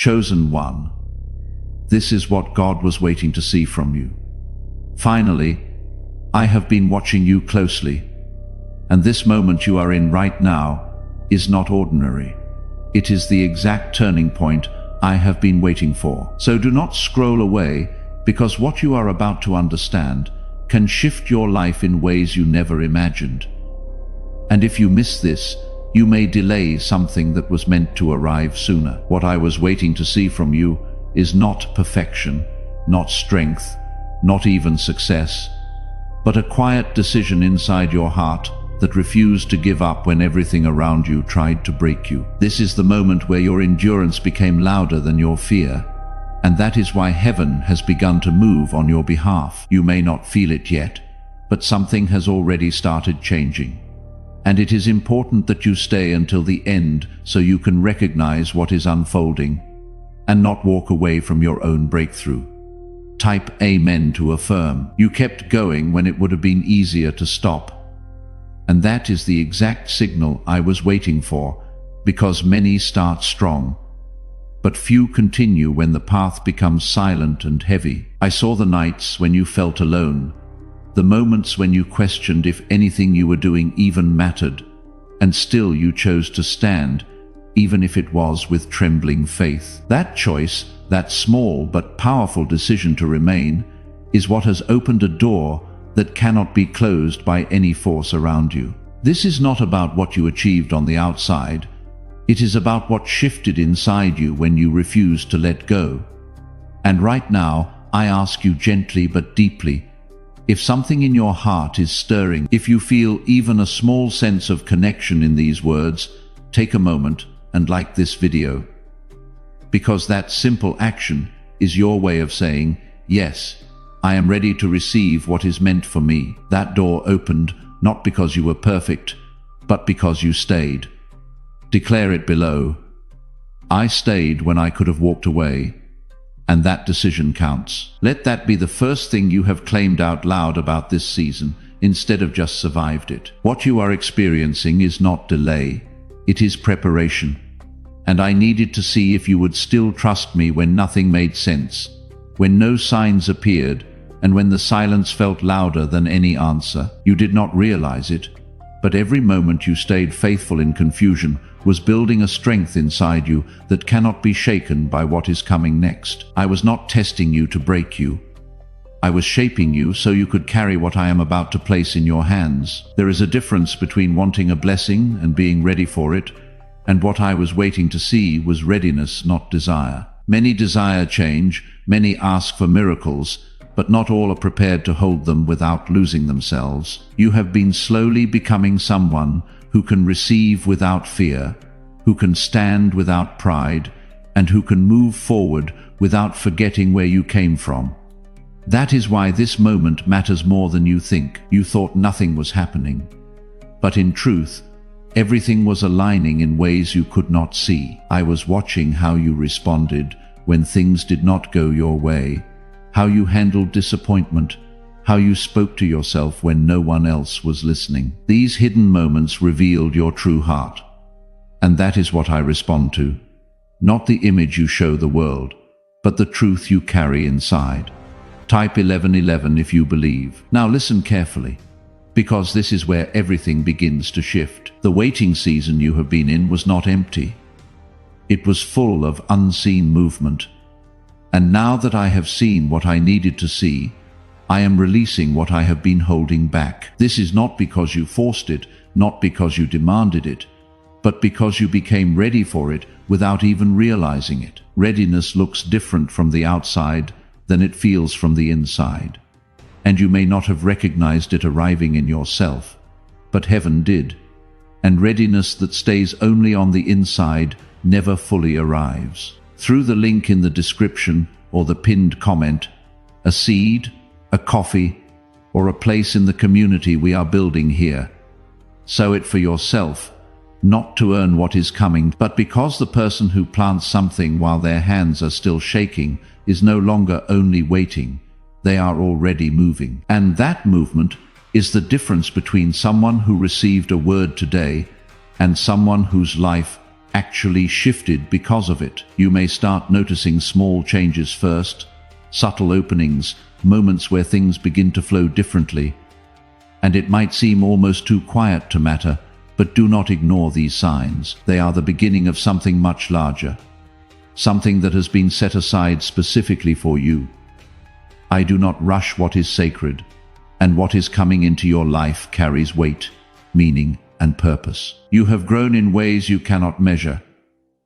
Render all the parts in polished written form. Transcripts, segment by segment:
Chosen one. This is what God was waiting to see from you. Finally, I have been watching you closely, and this moment you are in right now is not ordinary. It is the exact turning point I have been waiting for. So do not scroll away, because what you are about to understand can shift your life in ways you never imagined. And if you miss this, you may delay something that was meant to arrive sooner. What I was waiting to see from you is not perfection, not strength, not even success, but a quiet decision inside your heart that refused to give up when everything around you tried to break you. This is the moment where your endurance became louder than your fear, and that is why heaven has begun to move on your behalf. You may not feel it yet, but something has already started changing. And it is important that you stay until the end so you can recognize what is unfolding and not walk away from your own breakthrough. Type Amen to affirm. You kept going when it would have been easier to stop. And that is the exact signal I was waiting for, because many start strong, but few continue when the path becomes silent and heavy. I saw the nights when you felt alone, the moments when you questioned if anything you were doing even mattered, and still you chose to stand, even if it was with trembling faith. That choice, that small but powerful decision to remain, is what has opened a door that cannot be closed by any force around you. This is not about what you achieved on the outside. It is about what shifted inside you when you refused to let go. And right now, I ask you gently but deeply, if something in your heart is stirring, if you feel even a small sense of connection in these words, take a moment and like this video. Because that simple action is your way of saying, yes, I am ready to receive what is meant for me. That door opened not because you were perfect, but because you stayed. Declare it below. I stayed when I could have walked away, and that decision counts. Let that be the first thing you have claimed out loud about this season, instead of just survived it. What you are experiencing is not delay, it is preparation. And I needed to see if you would still trust me when nothing made sense, when no signs appeared, and when the silence felt louder than any answer. You did not realize it, but every moment you stayed faithful in confusion was building a strength inside you that cannot be shaken by what is coming next. I was not testing you to break you. I was shaping you so you could carry what I am about to place in your hands. There is a difference between wanting a blessing and being ready for it, and what I was waiting to see was readiness, not desire. Many desire change, many ask for miracles, but not all are prepared to hold them without losing themselves. You have been slowly becoming someone who can receive without fear, who can stand without pride, and who can move forward without forgetting where you came from. That is why this moment matters more than you think. You thought nothing was happening, but in truth, everything was aligning in ways you could not see. I was watching how you responded when things did not go your way, how you handled disappointment, how you spoke to yourself when no one else was listening. These hidden moments revealed your true heart. And that is what I respond to. Not the image you show the world, but the truth you carry inside. Type 1111 if you believe. Now listen carefully, because this is where everything begins to shift. The waiting season you have been in was not empty. It was full of unseen movement. And now that I have seen what I needed to see, I am releasing what I have been holding back. This is not because you forced it, not because you demanded it, but because you became ready for it without even realizing it. Readiness looks different from the outside than it feels from the inside. And you may not have recognized it arriving in yourself, but heaven did. And readiness that stays only on the inside never fully arrives. Through the link in the description or the pinned comment, a seed, a coffee, or a place in the community we are building here. Sow it for yourself, not to earn what is coming, but because the person who plants something while their hands are still shaking is no longer only waiting, they are already moving. And that movement is the difference between someone who received a word today and someone whose life actually shifted because of it. You may start noticing small changes first, subtle openings, moments where things begin to flow differently. And it might seem almost too quiet to matter, but do not ignore these signs. They are the beginning of something much larger, something that has been set aside specifically for you. I do not rush what is sacred, and what is coming into your life carries weight, meaning, and purpose. You have grown in ways you cannot measure,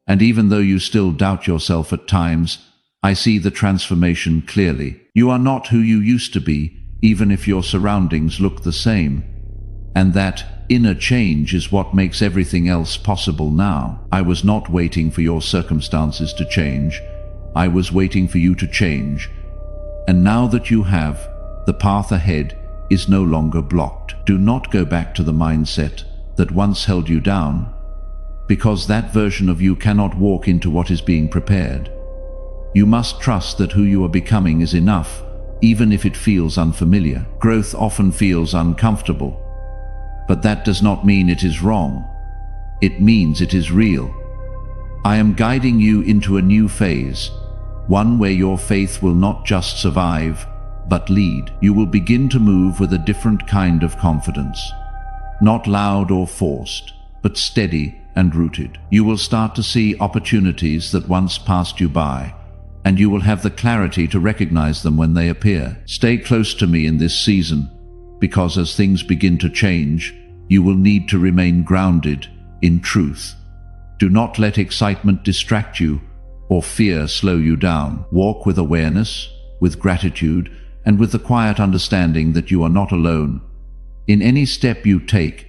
and even though you still doubt yourself at times, I see the transformation clearly. You are not who you used to be, even if your surroundings look the same. And that inner change is what makes everything else possible now. I was not waiting for your circumstances to change. I was waiting for you to change. And now that you have, the path ahead is no longer blocked. Do not go back to the mindset that once held you down, because that version of you cannot walk into what is being prepared. You must trust that who you are becoming is enough, even if it feels unfamiliar. Growth often feels uncomfortable, but that does not mean it is wrong. It means it is real. I am guiding you into a new phase, one where your faith will not just survive, but lead. You will begin to move with a different kind of confidence, not loud or forced, but steady and rooted. You will start to see opportunities that once passed you by, and you will have the clarity to recognize them when they appear. Stay close to me in this season, because as things begin to change, you will need to remain grounded in truth. Do not let excitement distract you or fear slow you down. Walk with awareness, with gratitude, and with the quiet understanding that you are not alone. In any step you take,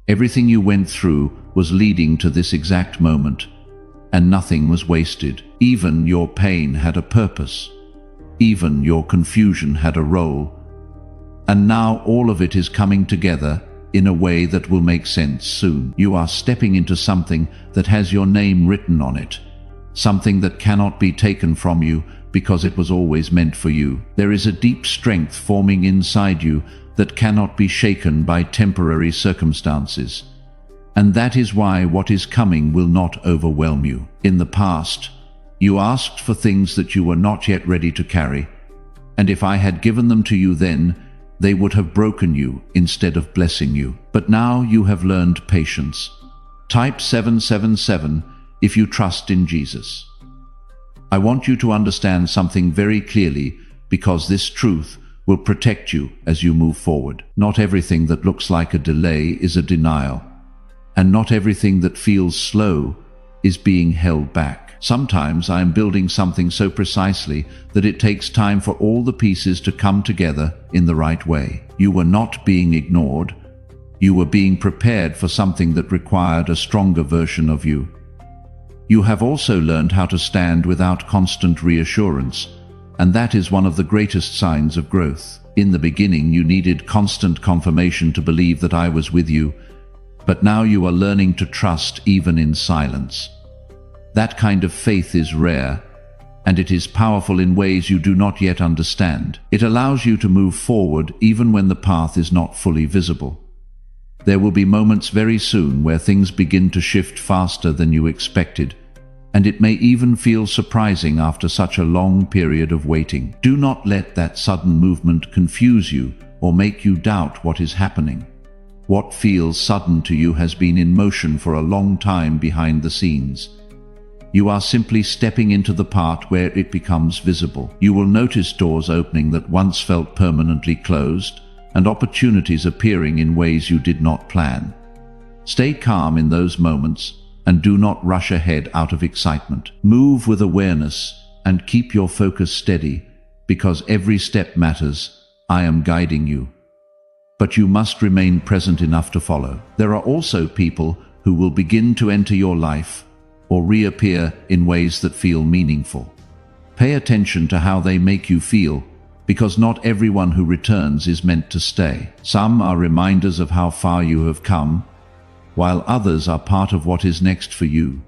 everything you went through was leading to this exact moment, and nothing was wasted. Even your pain had a purpose. Even your confusion had a role. And now all of it is coming together in a way that will make sense soon. You are stepping into something that has your name written on it, something that cannot be taken from you because it was always meant for you. There is a deep strength forming inside you that cannot be shaken by temporary circumstances. And that is why what is coming will not overwhelm you. In the past, you asked for things that you were not yet ready to carry, and if I had given them to you then, they would have broken you instead of blessing you. But now you have learned patience. Type 777 if you trust in Jesus. I want you to understand something very clearly, because this truth will protect you as you move forward. Not everything that looks like a delay is a denial, and not everything that feels slow is being held back. Sometimes I am building something so precisely that it takes time for all the pieces to come together in the right way. You were not being ignored. You were being prepared for something that required a stronger version of you. You have also learned how to stand without constant reassurance, and that is one of the greatest signs of growth. In the beginning, you needed constant confirmation to believe that I was with you, but now you are learning to trust even in silence. That kind of faith is rare, and it is powerful in ways you do not yet understand. It allows you to move forward even when the path is not fully visible. There will be moments very soon where things begin to shift faster than you expected, and it may even feel surprising after such a long period of waiting. Do not let that sudden movement confuse you or make you doubt what is happening. What feels sudden to you has been in motion for a long time behind the scenes. You are simply stepping into the part where it becomes visible. You will notice doors opening that once felt permanently closed, and opportunities appearing in ways you did not plan. Stay calm in those moments, and do not rush ahead out of excitement. Move with awareness, and keep your focus steady, because every step matters. I am guiding you, but you must remain present enough to follow. There are also people who will begin to enter your life or reappear in ways that feel meaningful. Pay attention to how they make you feel, because not everyone who returns is meant to stay. Some are reminders of how far you have come, while others are part of what is next for you.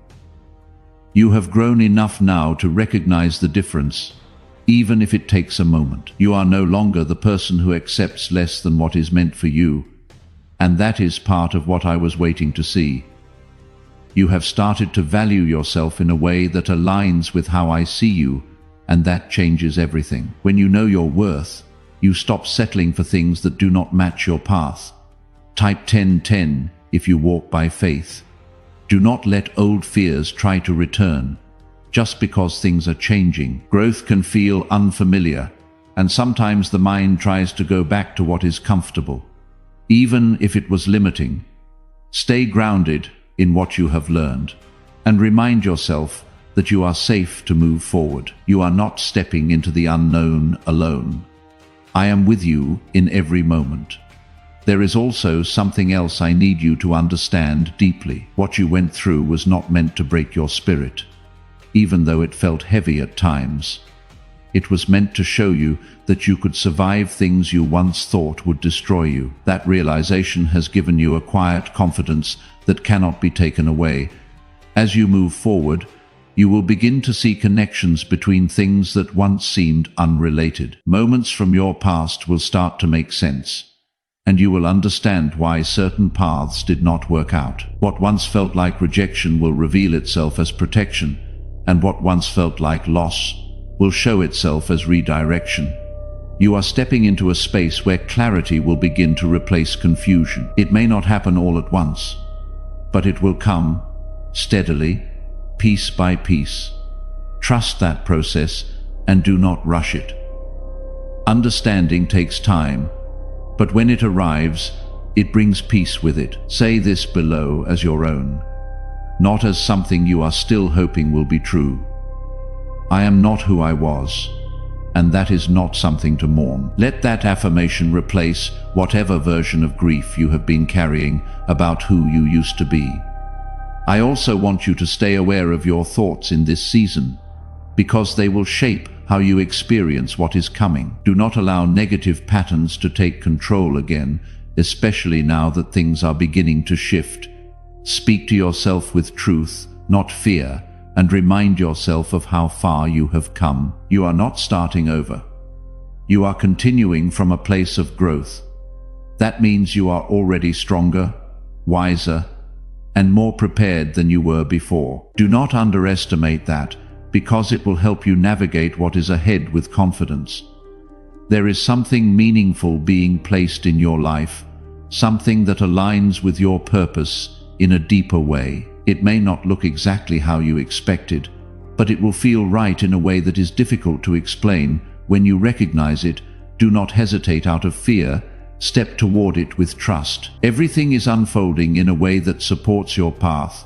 You have grown enough now to recognize the difference, even if it takes a moment. You are no longer the person who accepts less than what is meant for you, and that is part of what I was waiting to see. You have started to value yourself in a way that aligns with how I see you, and that changes everything. When you know your worth, you stop settling for things that do not match your path. Type 1010 if you walk by faith. Do not let old fears try to return. Just because things are changing, growth can feel unfamiliar, and sometimes the mind tries to go back to what is comfortable, even if it was limiting. Stay grounded in what you have learned, and remind yourself that you are safe to move forward. You are not stepping into the unknown alone. I am with you in every moment. There is also something else I need you to understand deeply. What you went through was not meant to break your spirit, even though it felt heavy at times. It was meant to show you that you could survive things you once thought would destroy you. That realization has given you a quiet confidence that cannot be taken away. As you move forward, you will begin to see connections between things that once seemed unrelated. Moments from your past will start to make sense, and you will understand why certain paths did not work out. What once felt like rejection will reveal itself as protection, and what once felt like loss will show itself as redirection. You are stepping into a space where clarity will begin to replace confusion. It may not happen all at once, but it will come steadily, piece by piece. Trust that process and do not rush it. Understanding takes time, but when it arrives, it brings peace with it. Say this below as your own, not as something you are still hoping will be true. I am not who I was, and that is not something to mourn. Let that affirmation replace whatever version of grief you have been carrying about who you used to be. I also want you to stay aware of your thoughts in this season, because they will shape how you experience what is coming. Do not allow negative patterns to take control again, especially now that things are beginning to shift. Speak to yourself with truth, not fear, and remind yourself of how far you have come. You are not starting over. You are continuing from a place of growth. That means you are already stronger, wiser, and more prepared than you were before. Do not underestimate that, because it will help you navigate what is ahead with confidence. There is something meaningful being placed in your life, something that aligns with your purpose in a deeper way. It may not look exactly how you expected, but it will feel right in a way that is difficult to explain. When you recognize it, do not hesitate out of fear. Step toward it with trust. Everything is unfolding in a way that supports your path,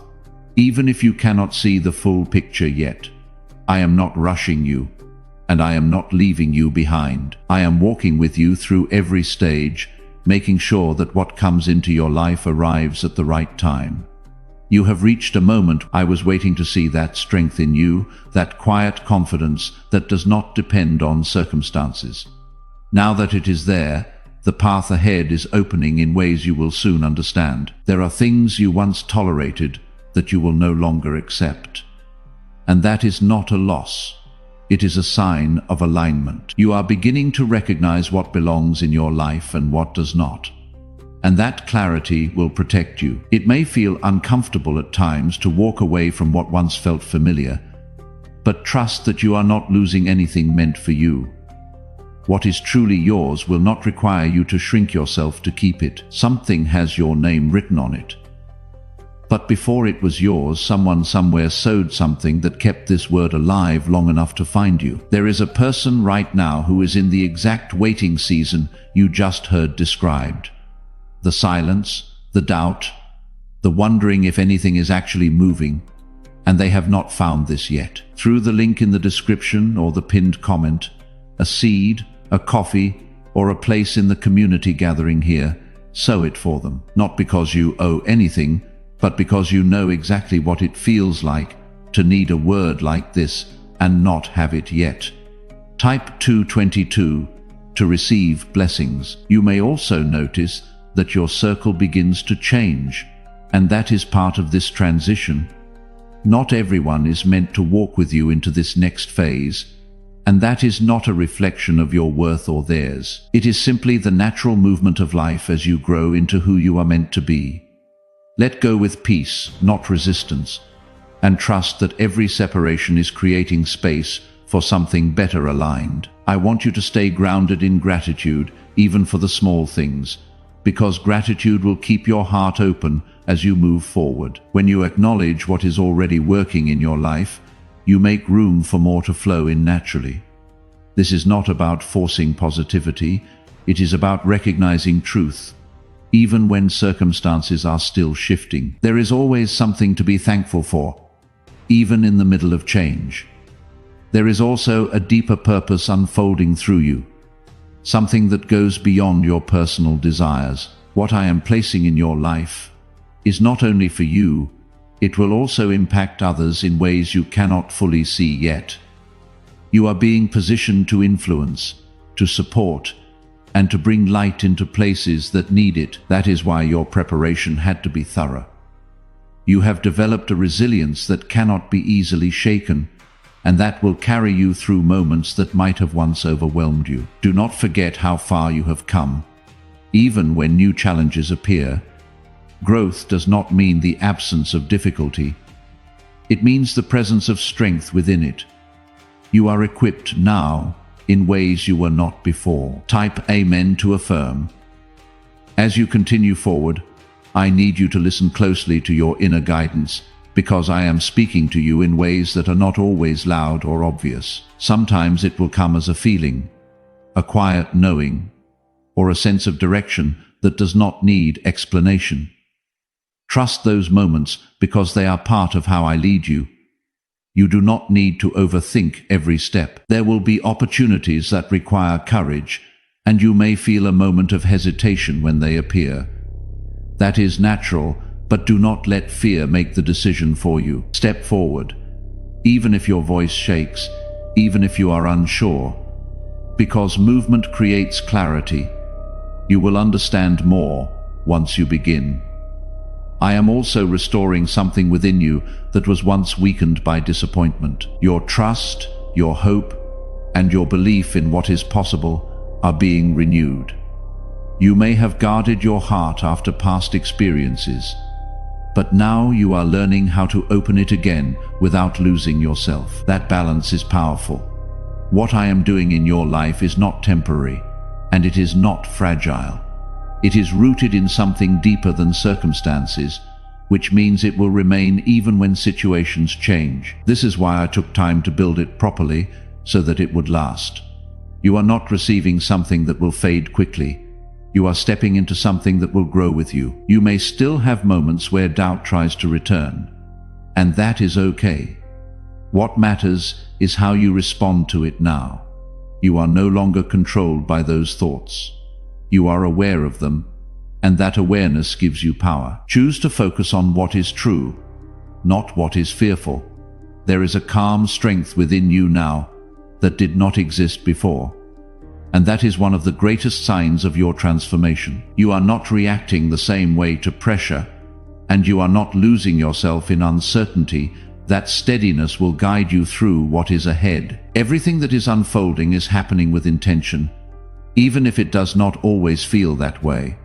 even if you cannot see the full picture yet. I am not rushing you, and I am not leaving you behind. I am walking with you through every stage, making sure that what comes into your life arrives at the right time. You have reached a moment. I was waiting to see that strength in you, that quiet confidence that does not depend on circumstances. Now that it is there, the path ahead is opening in ways you will soon understand. There are things you once tolerated that you will no longer accept. And that is not a loss. It is a sign of alignment. You are beginning to recognize what belongs in your life and what does not. And that clarity will protect you. It may feel uncomfortable at times to walk away from what once felt familiar, but trust that you are not losing anything meant for you. What is truly yours will not require you to shrink yourself to keep it. Something has your name written on it. But before it was yours, someone somewhere sowed something that kept this word alive long enough to find you. There is a person right now who is in the exact waiting season you just heard described. The silence, the doubt, the wondering if anything is actually moving, and they have not found this yet. Through the link in the description or the pinned comment, a seed, a coffee, or a place in the community gathering here, sow it for them. Not because you owe anything, but because you know exactly what it feels like to need a word like this and not have it yet. Type 222 to receive blessings. You may also notice that your circle begins to change, and that is part of this transition. Not everyone is meant to walk with you into this next phase, and that is not a reflection of your worth or theirs. It is simply the natural movement of life as you grow into who you are meant to be. Let go with peace, not resistance, and trust that every separation is creating space for something better aligned. I want you to stay grounded in gratitude, even for the small things, because gratitude will keep your heart open as you move forward. When you acknowledge what is already working in your life, you make room for more to flow in naturally. This is not about forcing positivity, it is about recognizing truth, even when circumstances are still shifting. There is always something to be thankful for, even in the middle of change. There is also a deeper purpose unfolding through you, something that goes beyond your personal desires. What I am placing in your life is not only for you, it will also impact others in ways you cannot fully see yet. You are being positioned to influence, to support, and to bring light into places that need it. That is why your preparation had to be thorough. You have developed a resilience that cannot be easily shaken, and that will carry you through moments that might have once overwhelmed you. Do not forget how far you have come. Even when new challenges appear, growth does not mean the absence of difficulty. It means the presence of strength within it. You are equipped now in ways you were not before. Type Amen to affirm. As you continue forward, I need you to listen closely to your inner guidance, because I am speaking to you in ways that are not always loud or obvious. Sometimes it will come as a feeling, a quiet knowing, or a sense of direction that does not need explanation. Trust those moments because they are part of how I lead you. You do not need to overthink every step. There will be opportunities that require courage, and you may feel a moment of hesitation when they appear. That is natural, but do not let fear make the decision for you. Step forward, even if your voice shakes, even if you are unsure, because movement creates clarity. You will understand more once you begin. I am also restoring something within you that was once weakened by disappointment. Your trust, your hope, and your belief in what is possible are being renewed. You may have guarded your heart after past experiences, but now you are learning how to open it again without losing yourself. That balance is powerful. What I am doing in your life is not temporary, and it is not fragile. It is rooted in something deeper than circumstances, which means it will remain even when situations change. This is why I took time to build it properly, so that it would last. You are not receiving something that will fade quickly. You are stepping into something that will grow with you. You may still have moments where doubt tries to return, and that is okay. What matters is how you respond to it now. You are no longer controlled by those thoughts. You are aware of them, and that awareness gives you power. Choose to focus on what is true, not what is fearful. There is a calm strength within you now that did not exist before, and that is one of the greatest signs of your transformation. You are not reacting the same way to pressure, and you are not losing yourself in uncertainty. That steadiness will guide you through what is ahead. Everything that is unfolding is happening with intention, even if it does not always feel that way.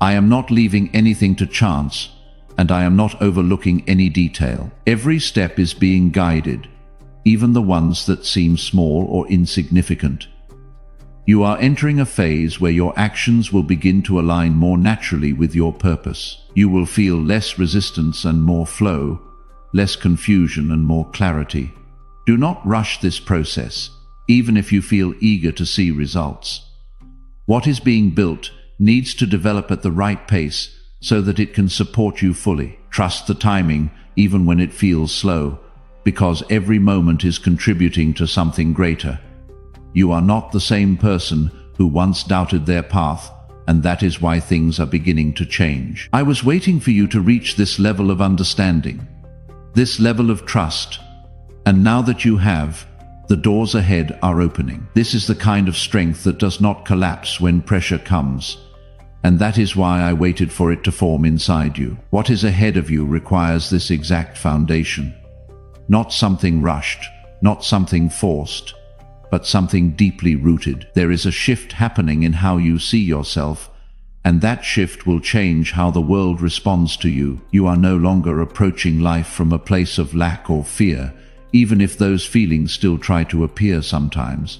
I am not leaving anything to chance, and I am not overlooking any detail. Every step is being guided, even the ones that seem small or insignificant. You are entering a phase where your actions will begin to align more naturally with your purpose. You will feel less resistance and more flow, less confusion and more clarity. Do not rush this process, even if you feel eager to see results. What is being built needs to develop at the right pace so that it can support you fully. Trust the timing, even when it feels slow, because every moment is contributing to something greater. You are not the same person who once doubted their path, and that is why things are beginning to change. I was waiting for you to reach this level of understanding, this level of trust, and now that you have, the doors ahead are opening. This is the kind of strength that does not collapse when pressure comes, and that is why I waited for it to form inside you. What is ahead of you requires this exact foundation. Not something rushed, not something forced, but something deeply rooted. There is a shift happening in how you see yourself, And that shift will change how the world responds to you. You are no longer approaching life from a place of lack or fear, even if those feelings still try to appear sometimes.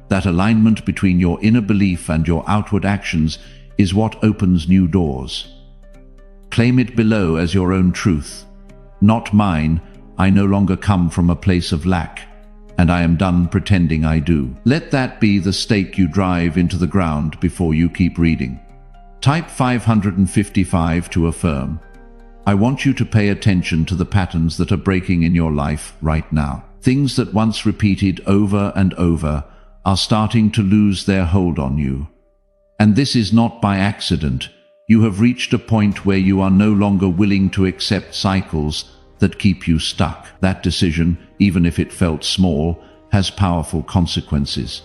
That alignment between your inner belief and your outward actions is what opens new doors. Claim it below as your own truth. Not mine. I no longer come from a place of lack, and I am done pretending I do. Let that be the stake you drive into the ground before you keep reading. Type 555 to affirm. I want you to pay attention to the patterns that are breaking in your life right now. Things that once repeated over and over are starting to lose their hold on you. And this is not by accident. You have reached a point where you are no longer willing to accept cycles that keep you stuck. That decision, even if it felt small, has powerful consequences.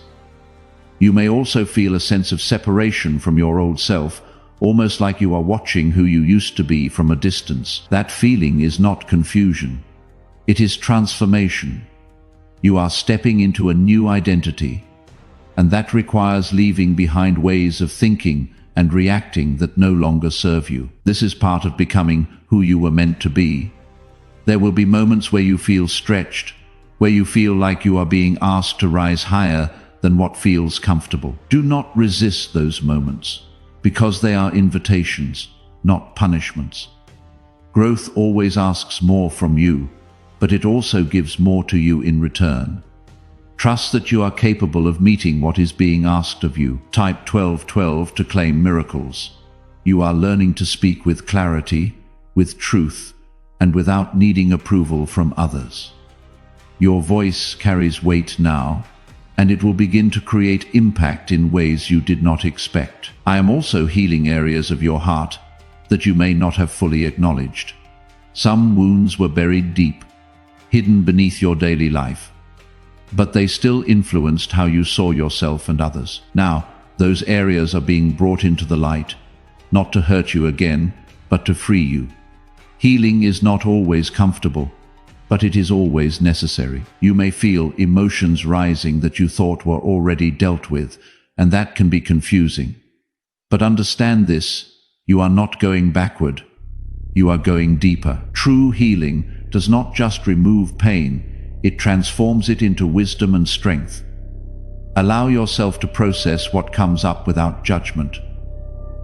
You may also feel a sense of separation from your old self, almost like you are watching who you used to be from a distance. That feeling is not confusion. It is transformation. You are stepping into a new identity, and that requires leaving behind ways of thinking and reacting that no longer serve you. This is part of becoming who you were meant to be. There will be moments where you feel stretched, where you feel like you are being asked to rise higher than what feels comfortable. Do not resist those moments, because they are invitations, not punishments. Growth always asks more from you, but it also gives more to you in return. Trust that you are capable of meeting what is being asked of you. Type 1212 to claim miracles. You are learning to speak with clarity, with truth, and without needing approval from others. Your voice carries weight now, and it will begin to create impact in ways you did not expect. I am also healing areas of your heart that you may not have fully acknowledged. Some wounds were buried deep, hidden beneath your daily life, but they still influenced how you saw yourself and others. Now, those areas are being brought into the light, not to hurt you again, but to free you. Healing is not always comfortable, but it is always necessary. You may feel emotions rising that you thought were already dealt with, and that can be confusing. But understand this: you are not going backward. You are going deeper. True healing does not just remove pain, it transforms it into wisdom and strength. Allow yourself to process what comes up without judgment.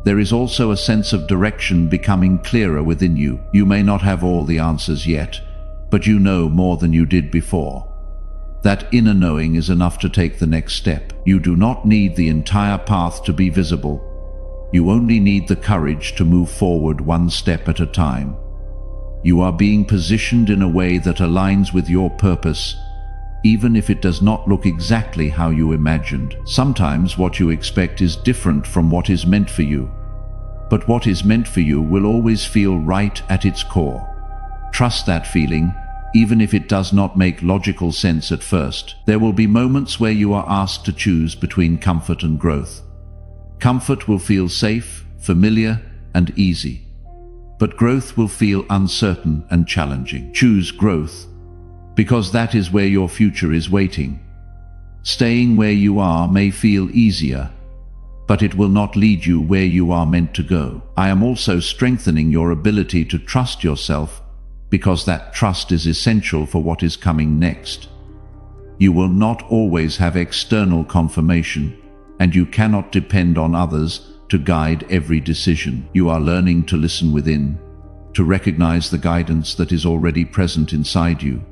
There is also a sense of direction becoming clearer within you. You may not have all the answers yet, but you know more than you did before. That inner knowing is enough to take the next step. You do not need the entire path to be visible. You only need the courage to move forward one step at a time. You are being positioned in a way that aligns with your purpose, even if it does not look exactly how you imagined. Sometimes what you expect is different from what is meant for you, but what is meant for you will always feel right at its core. Trust that feeling, even if it does not make logical sense at first. There will be moments where you are asked to choose between comfort and growth. Comfort will feel safe, familiar, and easy, but growth will feel uncertain and challenging. Choose growth, because that is where your future is waiting. Staying where you are may feel easier, but it will not lead you where you are meant to go. I am also strengthening your ability to trust yourself, because that trust is essential for what is coming next. You will not always have external confirmation, and you cannot depend on others to guide every decision. You are learning to listen within, to recognize the guidance that is already present inside you.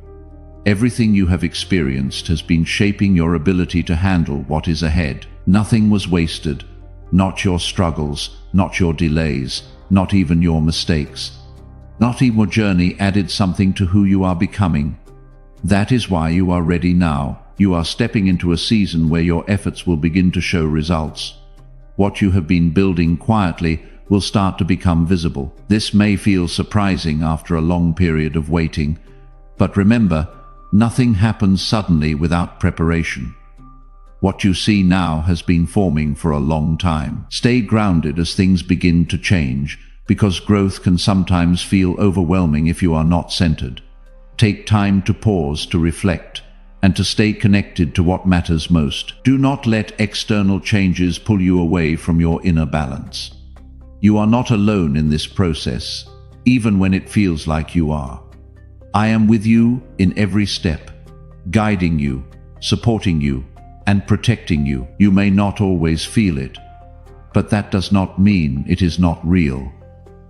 Everything you have experienced has been shaping your ability to handle what is ahead. Nothing was wasted, not your struggles, not your delays, not even your mistakes. Not even your journey added something to who you are becoming. That is why you are ready now. You are stepping into a season where your efforts will begin to show results. What you have been building quietly will start to become visible. This may feel surprising after a long period of waiting, but remember, nothing happens suddenly without preparation. What you see now has been forming for a long time. Stay grounded as things begin to change, because growth can sometimes feel overwhelming if you are not centered. Take time to pause, to reflect, and to stay connected to what matters most. Do not let external changes pull you away from your inner balance. You are not alone in this process, even when it feels like you are. I am with you in every step, guiding you, supporting you, and protecting you. You may not always feel it, but that does not mean it is not real.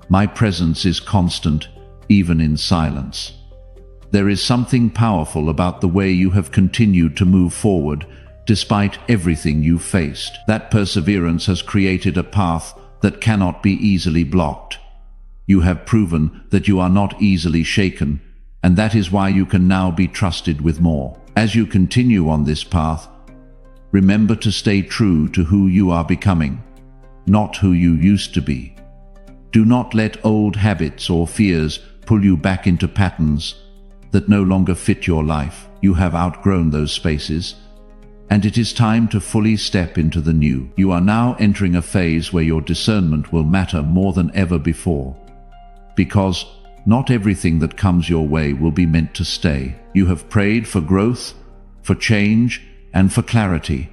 My presence is constant, even in silence. There is something powerful about the way you have continued to move forward, despite everything you faced. That perseverance has created a path that cannot be easily blocked. You have proven that you are not easily shaken, and that is why you can now be trusted with more. As you continue on this path, remember to stay true to who you are becoming, not who you used to be. Do not let old habits or fears pull you back into patterns that no longer fit your life. You have outgrown those spaces, and it is time to fully step into the new. You are now entering a phase where your discernment will matter more than ever before, because not everything that comes your way will be meant to stay. You have prayed for growth, for change, and for clarity.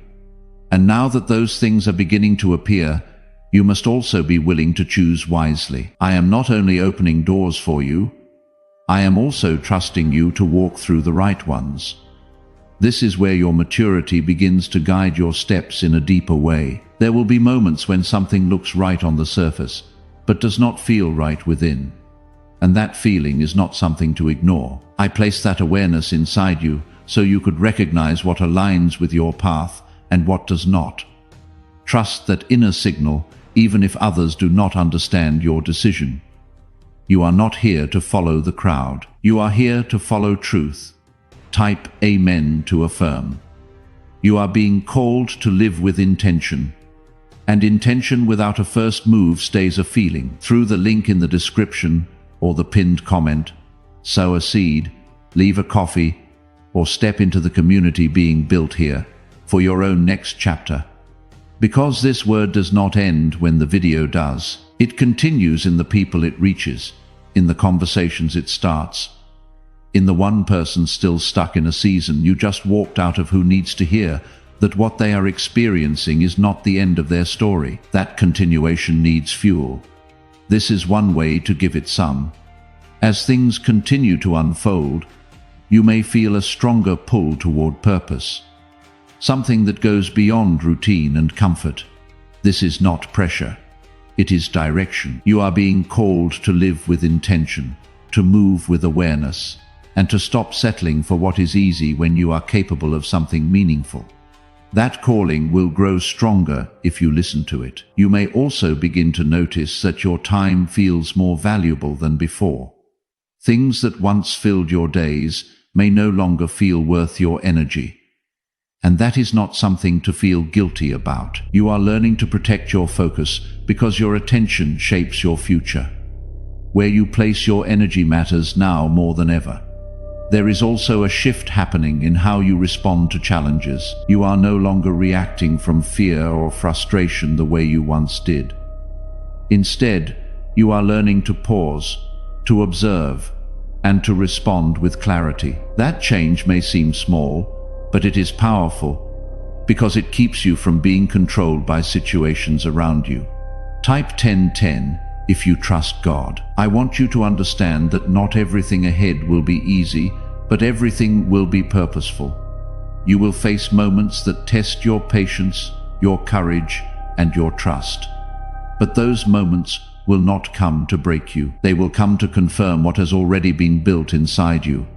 And now that those things are beginning to appear, you must also be willing to choose wisely. I am not only opening doors for you, I am also trusting you to walk through the right ones. This is where your maturity begins to guide your steps in a deeper way. There will be moments when something looks right on the surface, but does not feel right within. And that feeling is not something to ignore. I place that awareness inside you so you could recognize what aligns with your path and what does not. Trust that inner signal, even if others do not understand your decision. You are not here to follow the crowd. You are here to follow truth. Type Amen to affirm. You are being called to live with intention. And intention without a first move stays a feeling. Through the link in the description or the pinned comment, sow a seed, leave a coffee, or step into the community being built here for your own next chapter. Because this word does not end when the video does. It continues in the people it reaches, in the conversations it starts, in the one person still stuck in a season you just walked out of who needs to hear that what they are experiencing is not the end of their story. That continuation needs fuel. This is one way to give it some. As things continue to unfold, you may feel a stronger pull toward purpose, something that goes beyond routine and comfort. This is not pressure. It is direction. You are being called to live with intention, to move with awareness, and to stop settling for what is easy when you are capable of something meaningful. That calling will grow stronger if you listen to it. You may also begin to notice that your time feels more valuable than before. Things that once filled your days may no longer feel worth your energy. And that is not something to feel guilty about. You are learning to protect your focus because your attention shapes your future. Where you place your energy matters now more than ever. There is also a shift happening in how you respond to challenges. You are no longer reacting from fear or frustration the way you once did. Instead, you are learning to pause, to observe, and to respond with clarity. That change may seem small, but it is powerful because it keeps you from being controlled by situations around you. Type 1010 if you trust God. I want you to understand that not everything ahead will be easy, but everything will be purposeful. You will face moments that test your patience, your courage, and your trust. But those moments will not come to break you. They will come to confirm what has already been built inside you.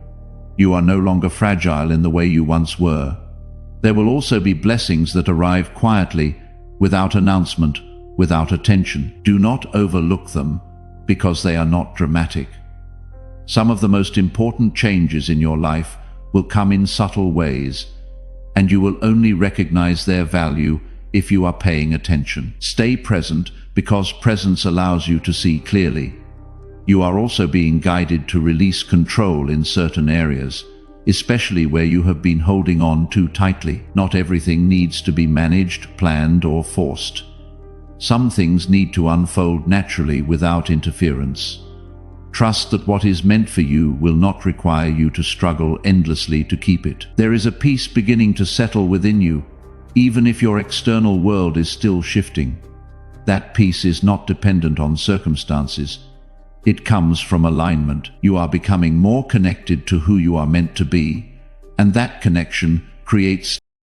You are no longer fragile in the way you once were. There will also be blessings that arrive quietly, without announcement, without attention. Do not overlook them, because they are not dramatic. Some of the most important changes in your life will come in subtle ways, and you will only recognize their value if you are paying attention. Stay present, because presence allows you to see clearly. You are also being guided to release control in certain areas, especially where you have been holding on too tightly. Not everything needs to be managed, planned, or forced. Some things need to unfold naturally without interference. Trust that what is meant for you will not require you to struggle endlessly to keep it. There is a peace beginning to settle within you, even if your external world is still shifting. That peace is not dependent on circumstances. It comes from alignment. You are becoming more connected to who you are meant to be, and that connection creates